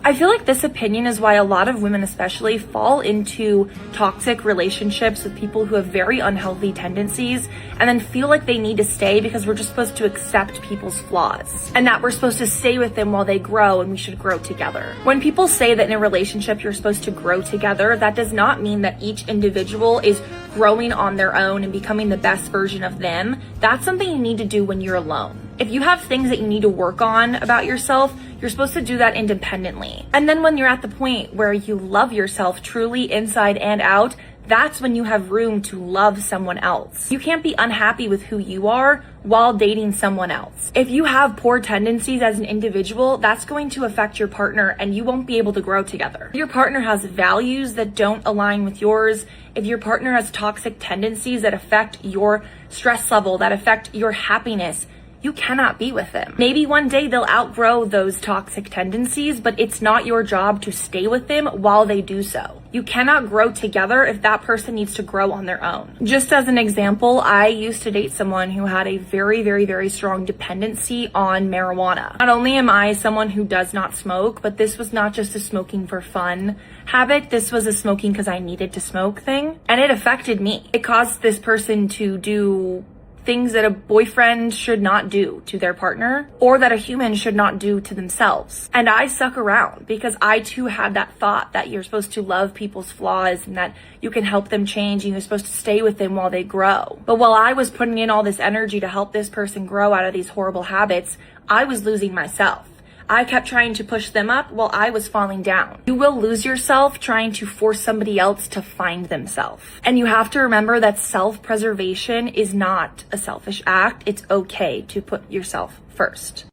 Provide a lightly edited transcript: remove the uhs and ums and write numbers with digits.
I feel like this opinion is why a lot of women especially fall into toxic relationships with people who have very unhealthy tendencies and then feel like they need to stay because we're just supposed to accept people's flaws and that we're supposed to stay with them while they grow and we should grow together. When people say that in a relationship you're supposed to grow together, that does not mean that each individual is growing on their own and becoming the best version of them. That's something you need to do when you're alone. If you have things that you need to work on about yourself, you're supposed to do that independently. And then when you're at the point where you love yourself truly inside and out, that's when you have room to love someone else. You can't be unhappy with who you are while dating someone else. If you have poor tendencies as an individual, that's going to affect your partner and you won't be able to grow together. If your partner has values that don't align with yours, if your partner has toxic tendencies that affect your stress level, that affect your happiness, you cannot be with them. Maybe one day they'll outgrow those toxic tendencies, but it's not your job to stay with them while they do so. You cannot grow together if that person needs to grow on their own. Just as an example, I used to date someone who had a very strong dependency on marijuana. Not only am I someone who does not smoke, but this was not just a smoking for fun habit. This was a smoking because I needed to smoke thing, and it affected me. It caused this person to do things that a boyfriend should not do to their partner or that a human should not do to themselves. And I stuck around because I too had that thought that you're supposed to love people's flaws and that you can help them change and you're supposed to stay with them while they grow. But while I was putting in all this energy to help this person grow out of these horrible habits, I was losing myself. I kept trying to push them up while I was falling down. You will lose yourself trying to force somebody else to find themselves. And you have to remember that self-preservation is not a selfish act. It's okay to put yourself first.